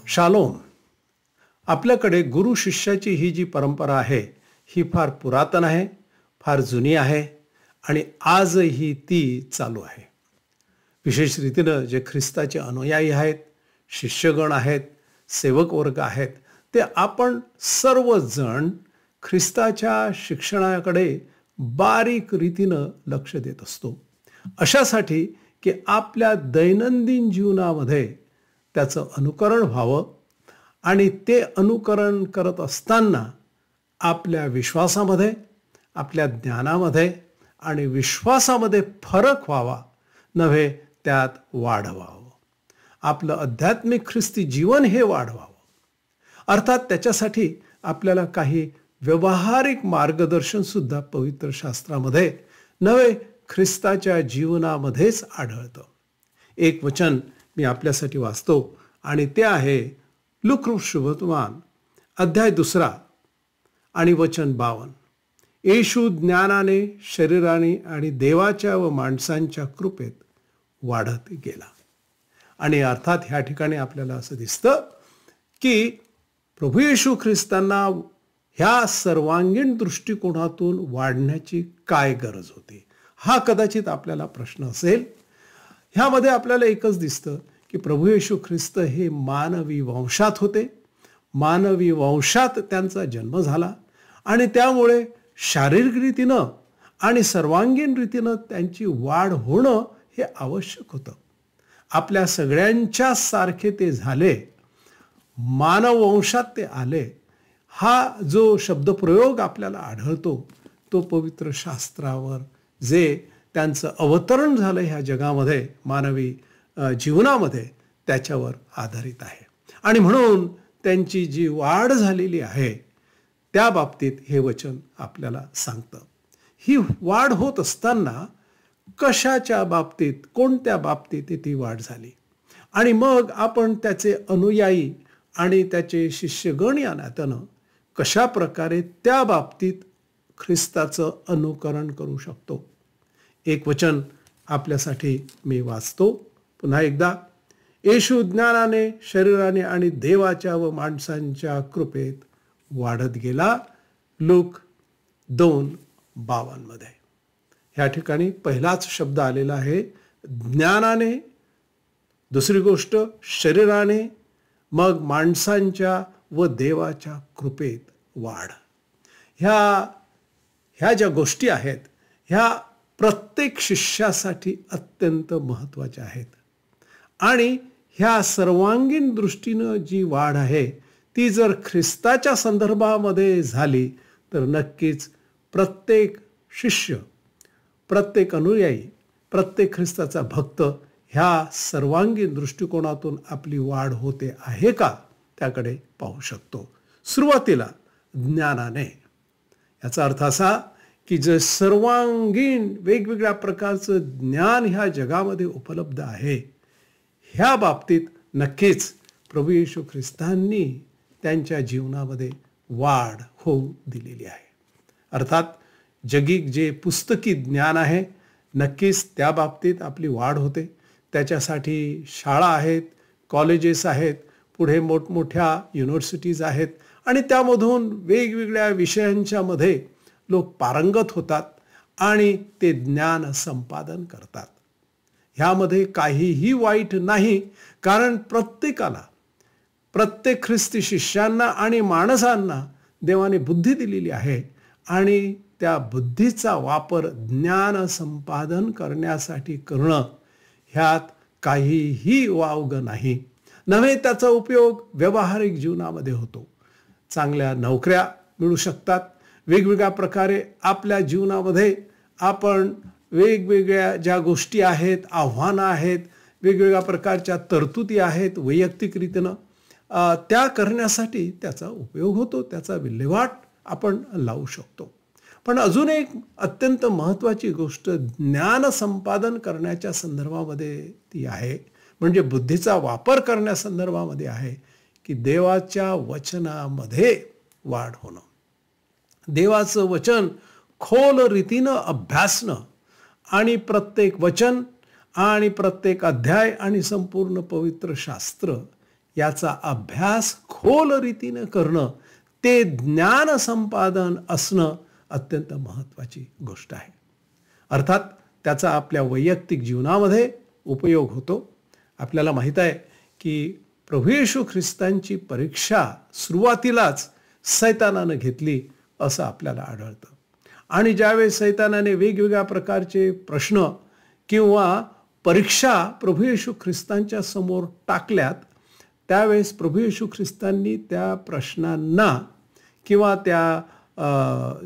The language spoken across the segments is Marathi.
शालोम. आपल्याकडे गुरु शिष्याची ही जी परंपरा आहे ही फार पुरातन आहे, फार जुनी आहे आणि आजही ती चालू आहे. विशेष रीतीनं जे ख्रिस्ताचे अनुयायी आहेत, शिष्यगण आहेत, सेवक वर्ग आहेत, ते आपण सर्वजण ख्रिस्ताच्या शिक्षणाकडे बारीक रीतीनं लक्ष देत असतो, अशासाठी की आपल्या दैनंदिन जीवनामध्ये त्याचं अनुकरण व्हावं आणि ते अनुकरण करत असताना आपल्या विश्वासामध्ये, आपल्या ज्ञानामध्ये आणि विश्वासामध्ये फरक व्हावा, नव्हे त्यात वाढ व्हावं. आपलं आध्यात्मिक ख्रिस्ती जीवन हे वाढवावं. अर्थात त्याच्यासाठी आपल्याला काही व्यावहारिक मार्गदर्शनसुद्धा पवित्र शास्त्रामध्ये नव्हे ख्रिस्ताच्या जीवनामध्येच आढळतं. एक वचन मी आपल्यासाठी वाचतो आणि ते आहे लूका शुभवर्तमान अध्याय 2 आणि वचन 52. येशू ज्ञानाने, शरीराने आणि देवाच्या व माणसांच्या कृपेत वाढत गेला. आणि अर्थात ह्या ठिकाणी आपल्याला असं दिसतं की प्रभू येशू ख्रिस्तांना ह्या सर्वांगीण दृष्टिकोनातून वाढण्याची काय गरज होती, हा कदाचित आपल्याला प्रश्न असेल. ह्यामध्ये आपल्याला एकच दिसतं की प्रभू येशू ख्रिस्त हे मानवी वंशात होते, मानवी वंशात त्यांचा जन्म झाला आणि त्यामुळे शारीरिक रीतीनं आणि सर्वांगीण रीतीनं त्यांची वाढ होणं हे आवश्यक होतं. आपल्या सगळ्यांच्या सारखे ते झाले, मानव वंशात ते आले. हा जो शब्दप्रयोग आपल्याला आढळतो तो पवित्र शास्त्रावर जे त्यांचं अवतरण झालं ह्या जगामध्ये, मानवी जीवनामध्ये, त्याच्यावर आधारित आहे. आणि म्हणून त्यांची जी वाढ झालेली आहे त्या बाबतीत हे वचन आपल्याला सांगतं. ही वाढ होत असताना कशाच्या बाबतीत, कोणत्या बाबतीत ती वाढ झाली, आणि मग आपण त्याचे अनुयायी आणि त्याचे शिष्यगण या नात्यानं कशा प्रकारे त्या बाबतीत ख्रिस्ताचं अनुकरण करू शकतो. एक वचन आपल्यासाठी मी वाचतो पुन्हा एकदा. येशू ज्ञानाने, शरीराने आणि देवाच्या व माणसांच्या कृपेत वाढत गेला. लूक 2:52 मध्ये ह्या ठिकाणी पहिलाच शब्द आलेला आहे ज्ञानाने, दुसरी गोष्ट शरीराने, मग माणसांच्या व देवाच्या कृपेत वाढ. ह्या ज्या गोष्टी आहेत ह्या प्रत्येक शिष्यासाठी अत्यंत महत्त्वाच्या आहेत. आणि ह्या सर्वांगीण दृष्टीनं जी वाढ आहे ती जर ख्रिस्ताच्या संदर्भामध्ये झाली तर नक्कीच प्रत्येक शिष्य, प्रत्येक अनुयायी, प्रत्येक ख्रिस्ताचा भक्त ह्या सर्वांगीण दृष्टिकोनातून आपली वाढ होते आहे का त्याकडे पाहू शकतो. सुरुवातीला ज्ञानाने, याचा अर्थ असा की जे सर्वांगीण वेगवेगळ्या प्रकारचं ज्ञान ह्या जगामध्ये उपलब्ध आहे, ह्या बाबतीत नक्कीच प्रभू येशू ख्रिस्तांनी त्यांच्या जीवनामध्ये वाढ होऊ दिलेली आहे. अर्थात जगिक जे पुस्तकी ज्ञान आहे नक्कीच त्या बाबतीत आपली वाढ होते. त्याच्यासाठी शाळा आहेत, कॉलेजेस आहेत, पुढे मोठमोठ्या युनिव्हर्सिटीज आहेत आणि त्यामधून वेगवेगळ्या विषयांच्या मध्ये लोक पारंगत होतात आणि ते ज्ञान संपादन करतात. ह्यामध्ये काहीही वाईट नाही, कारण प्रत्येकाला, प्रत्येक ख्रिस्ती शिष्यांना आणि माणसांना देवाने बुद्धी दिलेली आहे आणि त्या बुद्धीचा वापर ज्ञान संपादन करण्यासाठी करणं ह्यात काहीही वावगं नाही. नव्हे त्याचा उपयोग व्यावहारिक जीवनामध्ये होतो. चांगल्या नोकऱ्या मिळू शकतात. वेगवेगळ्या प्रकारे आपल्या जीवनामध्ये आपण वेगवेगळ्या ज्या गोष्टी आहेत, आव्हानं आहेत, वेगवेगळ्या प्रकारच्या तरतुदी आहेत वैयक्तिकरीतीनं, त्या करण्यासाठी त्याचा उपयोग होतो, त्याचा विल्हेवाट आपण लावू शकतो. पण अजून एक अत्यंत महत्त्वाची गोष्ट ज्ञान संपादन करण्याच्या संदर्भामध्ये ती आहे, म्हणजे बुद्धीचा वापर करण्यासंदर्भामध्ये आहे की देवाच्या वचनामध्ये वाढ होणं. देवाचं वचन खोल रीतीनं अभ्यासणं आणि प्रत्येक वचन आणि प्रत्येक अध्याय आणि संपूर्ण पवित्र शास्त्र याचा अभ्यास खोल रीतीनं करणं, ते ज्ञान संपादन असणं अत्यंत महत्त्वाची गोष्ट आहे. अर्थात त्याचा आपल्या वैयक्तिक जीवनामध्ये उपयोग होतो. आपल्याला माहीत आहे की प्रभू येशू ख्रिस्तांची परीक्षा सुरुवातीलाच सैतानानं घेतली असं आपल्याला आढळतं. आणि ज्यावेळेस सैतानाने वेगवेगळ्या प्रकारचे प्रश्न किंवा परीक्षा प्रभू येशू ख्रिस्तांच्या समोर टाकल्यात, त्यावेळेस प्रभू येशू ख्रिस्तांनी त्या प्रश्नांना किंवा त्या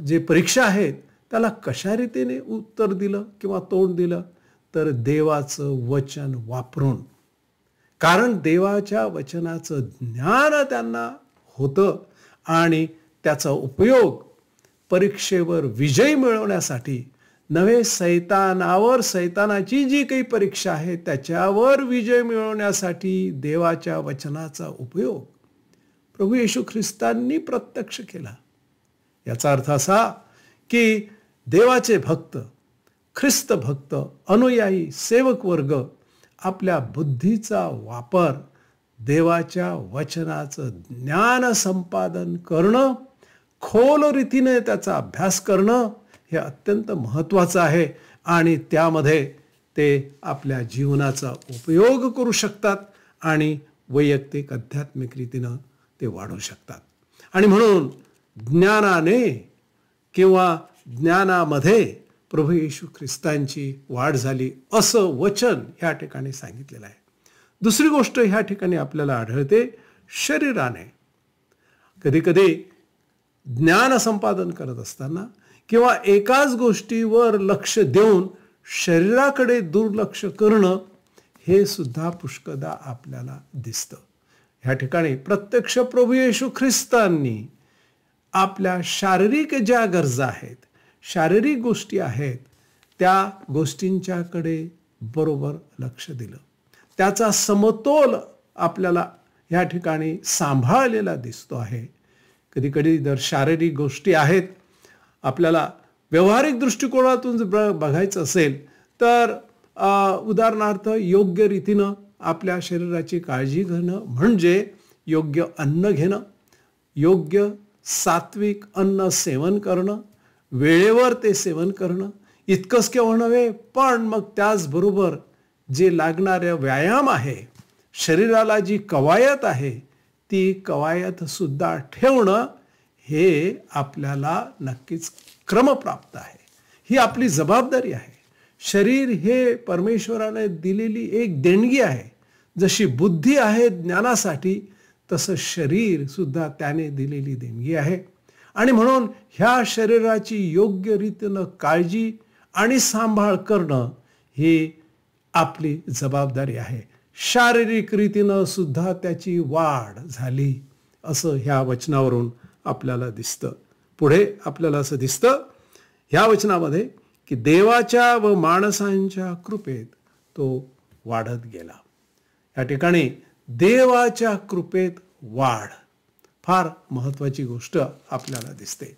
जे परीक्षा आहेत त्याला कशा रीतीने उत्तर दिलं किंवा तोंड दिलं, तर देवाचं वचन वापरून. कारण देवाच्या वचनाचं ज्ञान त्यांना होतं आणि त्याचा उपयोग परीक्षेवर विजय मिळवण्यासाठी नव्हे, सैतानावर, सैतानाची जी काही परीक्षा आहे त्याच्यावर विजय मिळवण्यासाठी देवाच्या वचनाचा उपयोग प्रभू येशू ख्रिस्तांनी प्रत्यक्ष केला. याचा अर्थ असा की देवाचे भक्त, ख्रिस्त भक्त, अनुयायी, सेवक वर्ग आपल्या बुद्धीचा वापर देवाच्या वचनाचं ज्ञान संपादन करणं, खोल रीतीने त्याचा अभ्यास करणं हे अत्यंत महत्त्वाचं आहे आणि त्यामध्ये ते आपल्या जीवनाचा उपयोग करू शकतात आणि वैयक्तिक आध्यात्मिक रीतीनं ते वाढू शकतात. आणि म्हणून ज्ञानाने किंवा ज्ञानामध्ये प्रभू येशू ख्रिस्तांची वाढ झाली असं वचन ह्या ठिकाणी सांगितलेलं आहे. दुसरी गोष्ट ह्या ठिकाणी आपल्याला आढळते, शरीराने कधीकधी ज्ञान संपादन करत असताना किंवा एकाच गोष्टीवर लक्ष देऊन शरीराकडे दुर्लक्ष करणं हे सुद्धा पुष्कळदा आपल्याला दिसतं. ह्या ठिकाणी प्रत्यक्ष प्रभू येशू ख्रिस्तांनी आपल्या शारीरिक ज्या गरजा आहेत, शारीरिक गोष्टी आहेत, त्या गोष्टींच्याकडे बरोबर लक्ष दिलं. त्याचा समतोल आपल्याला ह्या ठिकाणी सांभाळलेला दिसतो आहे. कधीकधी जर शारीरिक गोष्टी आहेत, आपल्याला व्यावहारिक दृष्टिकोनातून जर बघायचं असेल तर उदाहरणार्थ योग्य रीतीनं आपल्या शरीराची काळजी घेणं म्हणजे योग्य अन्न घेणं, योग्य सात्विक अन्न सेवन करणं, वेळेवर ते सेवन करणं, इतकंच केव्हा नव्हे पण मग त्याचबरोबर जे लागणारे व्यायाम आहे, शरीराला जी कवायत आहे ती कवायत सुद्धा ठेवणं हे आपल्याला नक्कीच क्रमप्राप्त आहे. ही आपली जबाबदारी आहे. शरीर हे परमेश्वराने दिलेली एक देणगी आहे. जशी बुद्धी आहे ज्ञानासाठी तसं शरीर सुद्धा त्याने दिलेली देणगी आहे. आणि म्हणून ह्या शरीराची योग्य रीतीनं काळजी आणि सांभाळ करणं ही आपली जबाबदारी आहे. शारीरिक रीतीनं सुद्धा त्याची वाढ झाली असं ह्या वचनावरून आपल्याला दिसतं. पुढे आपल्याला असं दिसतं ह्या वचनामध्ये की देवाच्या व माणसांच्या कृपेत तो वाढत गेला. या ठिकाणी देवाच्या कृपेत वाढ फार महत्त्वाची गोष्ट आपल्याला दिसते.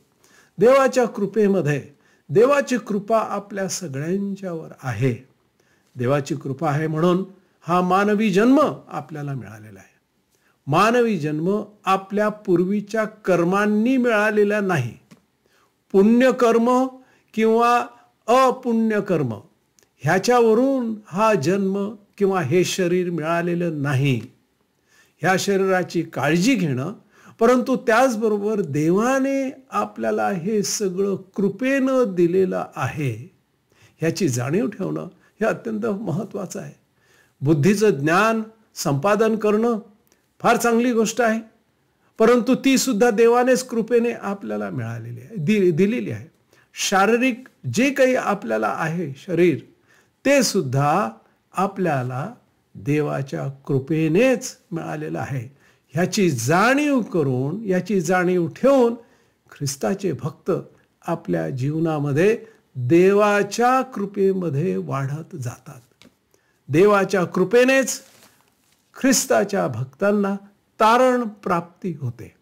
देवाच्या कृपेमध्ये देवाची कृपा आपल्या सगळ्यांच्यावर आहे. देवाची कृपा आहे म्हणून हा मानवी जन्म आपल्याला मिळालेला आहे. मानवी जन्म आपल्या पूर्वीच्या कर्मांनी मिळालेला नाही. पुण्यकर्म किंवा अपुण्यकर्म ह्याच्यावरून हा जन्म किंवा हे शरीर मिळालेलं नाही. ह्या शरीराची काळजी घेणं, परंतु त्याचबरोबर देवाने आपल्याला हे सगळं कृपेनं दिलेलं आहे ह्याची जाणीव ठेवणं हे अत्यंत महत्त्वाचं आहे. बुद्धीचं ज्ञान संपादन करणं फार चांगली गोष्ट आहे, परंतु ती सुद्धा देवानेच कृपेने आपल्याला मिळालेली आहे, दिलेली आहे. शारीरिक जे काही आपल्याला आहे शरीर ते सुद्धा आपल्याला देवाच्या कृपेनेच मिळालेलं आहे. ह्याची जाणीव करून, याची जाणीव ठेवून ख्रिस्ताचे भक्त आपल्या जीवनामध्ये देवाच्या कृपेमध्ये वाढत जातात. देवाच्या कृपेनेच ख्रिस्ताच्या भक्तांना तारण प्राप्ती होते.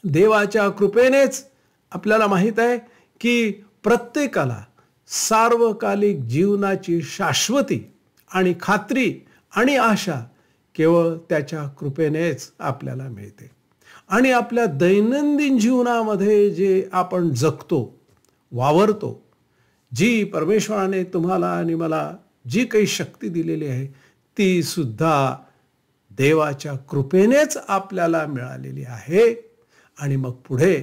देवाच्या कृपेनेच आपल्याला माहीत आहे की प्रत्येकाला सार्वकालिक जीवनाची शाश्वती आणि खात्री आणि आशा केवळ त्याच्या कृपेनेच आपल्याला मिळते. आणि आपल्या दैनंदिन जीवनामध्ये जे आपण जगतो, वावरतो, जी परमेश्वराने तुम्हाला आणि मला जी काही शक्ती दिलेली आहे ती सुद्धा देवाच्या कृपेनेच आपल्याला मिळालेली आहे. आणि मग पुढे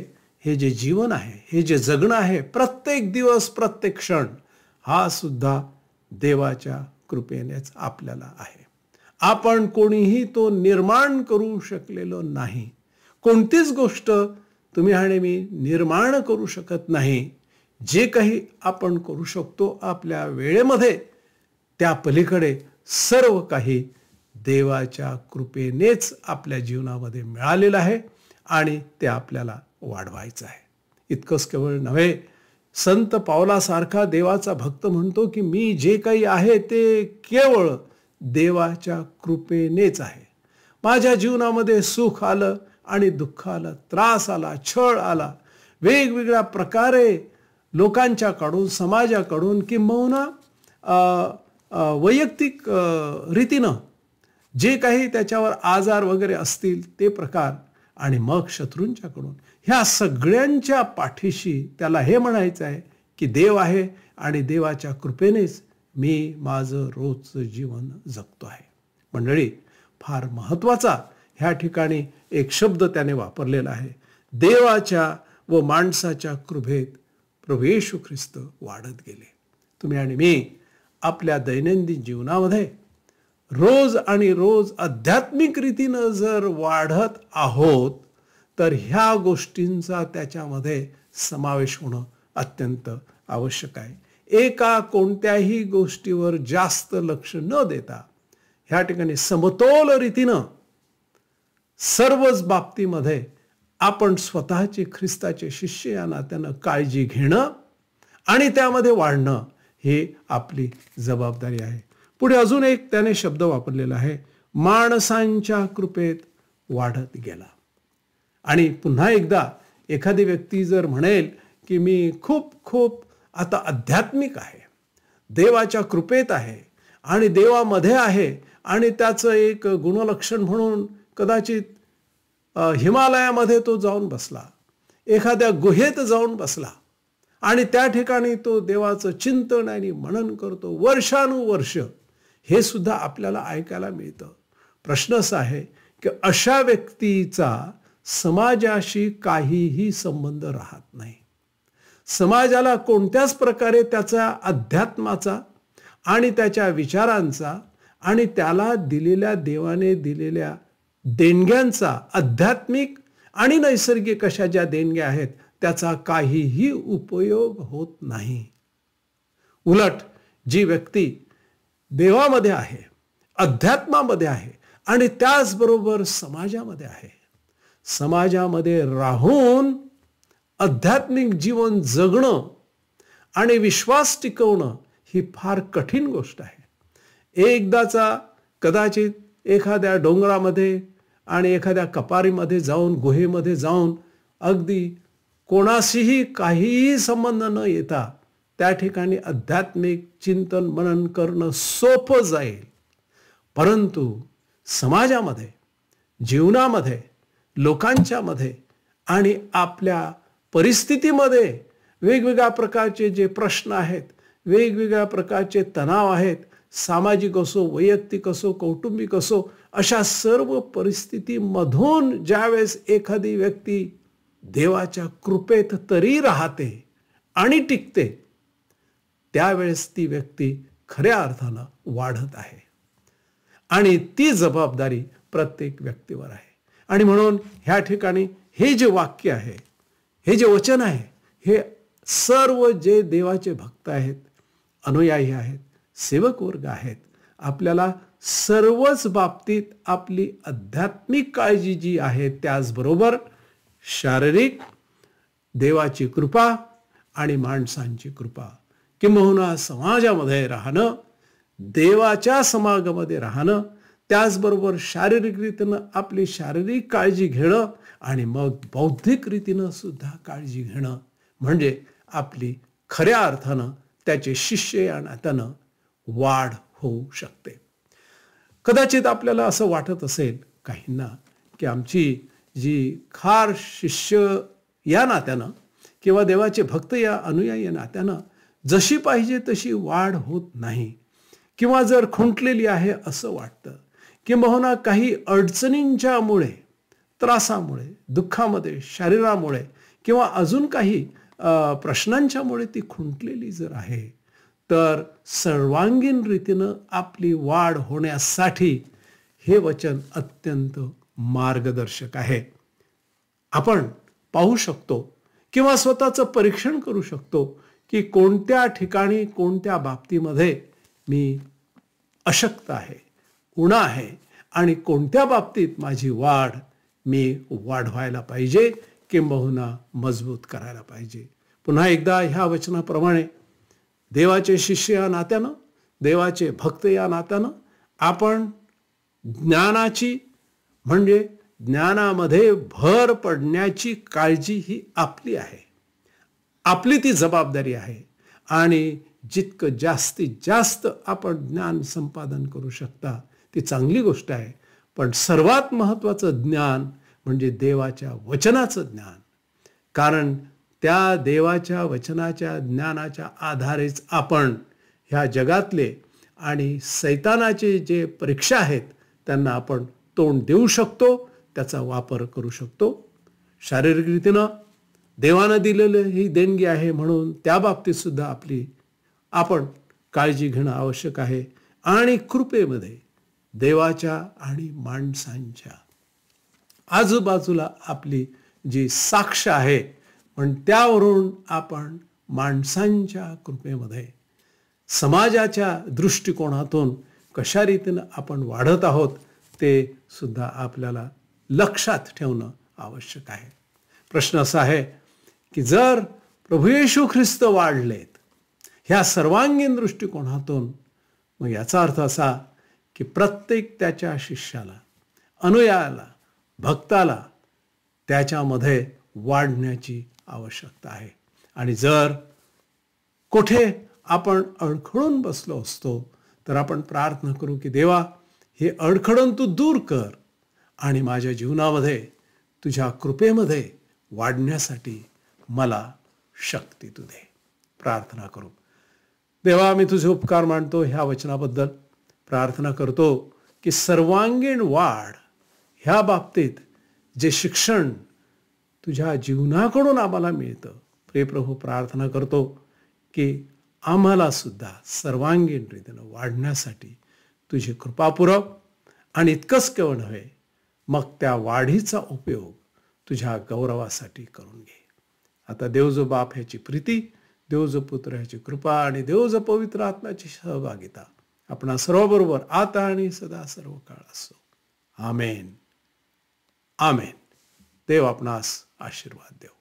हे जे जीवन आहे, हे जे जगणं आहे, प्रत्येक दिवस प्रत्येक क्षण हा सुद्धा देवाच्या कृपेनेच आपल्याला आहे. आपण कोणीही तो निर्माण करू शकलेलो नाही. कोणतीच गोष्ट तुम्ही आणि मी निर्माण करू शकत नाही. जे काही आपण करू शकतो आपल्या वेळेमध्ये त्या पलीकडे सर्व काही देवाच्या कृपेनेच आपल्या जीवनामध्ये मिळालेलं आहे आणि ते आपल्याला वाढवायचं आहे. इतकंच केवळ नव्हे, संत पावलासारखा देवाचा भक्त म्हणतो की मी जे काही आहे ते केवळ देवाच्या कृपेनेच आहे. माझ्या जीवनामध्ये सुख आलं आणि दुःख आलं, त्रास आला, छळ आला, वेगवेगळ्या प्रकारे लोकांच्याकडून, समाजाकडून किंबहुना वैयक्तिक रीतीनं जे काही त्याच्यावर आजार वगैरे असतील ते प्रकार, आणि मग शत्रूंच्याकडून ह्या सगळ्यांच्या पाठीशी त्याला हे म्हणायचं आहे की देव आहे आणि देवाच्या कृपेनेच मी माझं रोजचं जीवन जगतो आहे. मंडळी, फार महत्त्वाचा ह्या ठिकाणी एक शब्द त्याने वापरलेला आहे. देवाच्या व माणसाच्या कृपेत प्रभू येशू ख्रिस्त वाढत गेले. तुम्ही आणि मी आपल्या दैनंदिन जीवनामध्ये रोज आणि रोज आध्यात्मिक रीतीनं जर वाढत आहोत तर ह्या गोष्टींचा त्याच्यामध्ये समावेश होणं अत्यंत आवश्यक आहे. एका कोणत्याही गोष्टीवर जास्त लक्ष न देता ह्या ठिकाणी समतोल रीतीनं सर्वच बाबतीमध्ये आपण स्वतःचे ख्रिस्ताचे शिष्य या नात्यानं काळजी घेणं आणि त्यामध्ये वाढणं ही आपली जबाबदारी आहे. पुढे अजून एक त्याने शब्द वापरलेला आहे, माणसांच्या कृपेत वाढत गेला. आणि पुन्हा एकदा एखादी व्यक्ती जर म्हणेल की मी खूप खूप आता आध्यात्मिक आहे, देवाच्या कृपेत आहे आणि देवामध्ये आहे, आणि त्याचं एक गुणलक्षण म्हणून कदाचित हिमालयामध्ये तो जाऊन बसला, एखाद्या गुहेत जाऊन बसला आणि त्या ठिकाणी तो देवाचं चिंतन आणि मनन करतो वर्षानुवर्ष, हे सुद्धा आपल्याला ऐकायला मिळतं. प्रश्न असा आहे की अशा व्यक्तीचा समाजाशी काहीही संबंध राहत नाही. समाजाला कोणत्याच प्रकारे त्याचा अध्यात्माचा आणि त्याच्या विचारांचा आणि त्याला दिलेल्या देवाने दिलेल्या देणग्यांचा, आध्यात्मिक आणि नैसर्गिक अशा ज्या देणग्या आहेत त्याचा काहीही उपयोग होत नाही. उलट जी व्यक्ती देवामध्ये आहे, अध्यात्मामध्ये आहे आणि त्याचबरोबर समाजामध्ये आहे, समाजामध्ये राहून आध्यात्मिक जीवन जगणं आणि विश्वास टिकवणं ही फार कठीण गोष्ट आहे. एकदाचा कदाचित एखाद्या डोंगरामध्ये आणि एखाद्या कपारीमध्ये जाऊन, गुहेमध्ये जाऊन, अगदी कोणाशीही काहीही संबंध न येता त्या ठिकाणी आध्यात्मिक चिंतन मनन करणं सोपं जाईल. परंतु समाजामध्ये, जीवनामध्ये, लोकांच्या मध्ये आणि आपल्या परिस्थितीमध्ये वेगवेगळ्या प्रकारचे जे प्रश्न आहेत, वेगवेगळ्या प्रकारचे तणाव आहेत, सामाजिक असो, वैयक्तिक असो, कौटुंबिक असो, अशा सर्व परिस्थितीमधून ज्यावेळेस एखादी व्यक्ती देवाच्या कृपेत तरी राहते आणि टिकते, त्यावेळेस ती व्यक्ती खऱ्या अर्थानं वाढत आहे. आणि ती जबाबदारी प्रत्येक व्यक्तीवर आहे. आणि म्हणून ह्या ठिकाणी हे जे वाक्य आहे, हे जे वचन आहे, हे सर्व जे देवाचे भक्त आहेत, अनुयायी आहेत, सेवक वर्ग आहेत, आपल्याला सर्वच बाबतीत आपली आध्यात्मिक काळजी जी आहे, त्याचबरोबर शारीरिक देवाची कृपा आणि माणसांची कृपा, किंबहुना समाजामध्ये राहणं, देवाच्या समाजामध्ये राहणं, त्याचबरोबर शारीरिक रीतीनं आपली शारीरिक काळजी घेणं आणि मग बौद्धिक रीतीनं सुद्धा काळजी घेणं, म्हणजे आपली खऱ्या अर्थानं त्याचे शिष्य या नात्यानं वाढ होऊ शकते. कदाचित आपल्याला असं वाटत असेल काहींना की आमची जी खार शिष्य या नात्यानं किंवा देवाचे भक्त या अनुयायी या नात्यानं जशी पाहिजे तशी वाढ होत नाही, किंवा जर खुंटलेली आहे असं वाटतं, किंबहुना काही अडचणींच्यामुळे, त्रासामुळे, दुःखामध्ये, शरीरामुळे किंवा अजून काही प्रश्नांच्यामुळे ती खुंटलेली जर आहे, तर सर्वांगीण रीतीनं आपली वाढ होण्यासाठी हे वचन अत्यंत मार्गदर्शक आहे. आपण पाहू शकतो किंवा स्वतःचं परीक्षण करू शकतो की कोणत्या ठिकाणी, कोणत्या बाबतीमध्ये मी अशक्त आहे, उणा आहे, आणि कोणत्या बाबतीत माझी वाढ मी वाढवायला पाहिजे, किंबहुना मजबूत करायला पाहिजे. पुन्हा एकदा ह्या वचनाप्रमाणे देवाचे शिष्य या नात्यानं, देवाचे भक्त या नात्यानं आपण ज्ञानाची, म्हणजे ज्ञानामध्ये भर पडण्याची काळजी ही आपली आहे, आपली ती जबाबदारी आहे. आणि जितकं जास्तीत जास्त आपण ज्ञान संपादन करू शकता ती चांगली गोष्ट आहे. पण सर्वात महत्त्वाचं ज्ञान म्हणजे देवाच्या वचनाचं ज्ञान. कारण त्या देवाच्या वचनाच्या ज्ञानाच्या आधारेच आपण ह्या जगातले आणि सैतानाचे जे परीक्षा आहेत त्यांना आपण तोंड देऊ शकतो, त्याचा वापर करू शकतो. शारीरिक रीतीनं देवानं दिलेलं ही देणगी आहे म्हणून त्या बाबतीत सुद्धा आपण काळजी घेणं आवश्यक आहे. आणि कृपेमध्ये देवाच्या आणि माणसांच्या आजूबाजूला आपली जी साक्ष आहे पण त्यावरून आपण माणसांच्या कृपेमध्ये समाजाच्या दृष्टिकोनातून कशा रीतीनं आपण वाढत आहोत ते सुद्धा आपल्याला लक्षात ठेवणं आवश्यक आहे. प्रश्न असा आहे की जर प्रभू येशू ख्रिस्त वाढलेत ह्या सर्वांगीण दृष्टिकोनातून, मग याचा अर्थ असा की प्रत्येक त्याच्या शिष्याला, अनुयायाला, भक्ताला त्याच्यामध्ये वाढण्याची आवश्यकता आहे. आणि जर कुठे आपण अडखळून बसलो असतो तर आपण प्रार्थना करू की देवा, हे अडखळण तू दूर कर आणि माझ्या जीवनामध्ये तुझ्या कृपेमध्ये वाढण्यासाठी मला शक्ती तू दे. प्रार्थना करू. देवा, मी तुझे उपकार मानतो ह्या वचनाबद्दल. प्रार्थना करतो की सर्वांगीण वाढ ह्या बाबतीत जे शिक्षण तुझ्या जीवनाकडून आम्हाला मिळतं, प्रिय प्रभू, प्रार्थना करतो की आम्हाला सुद्धा सर्वांगीण रीतीनं वाढण्यासाठी तुझी कृपा पुरव. आणि इतकंच केवळ नव्हे, मग त्या वाढीचा उपयोग तुझ्या गौरवासाठी करून घे. आता देव जो बाप ह्याची प्रीती, देव जो पुत्र ह्याची कृपा आणि देव जो पवित्र आत्म्याची सहभागिता आपणा सर्वबरोबर आता आणि सदा सर्व काळ असो. आमेन. आमेन. देव आपणास आशीर्वाद देव.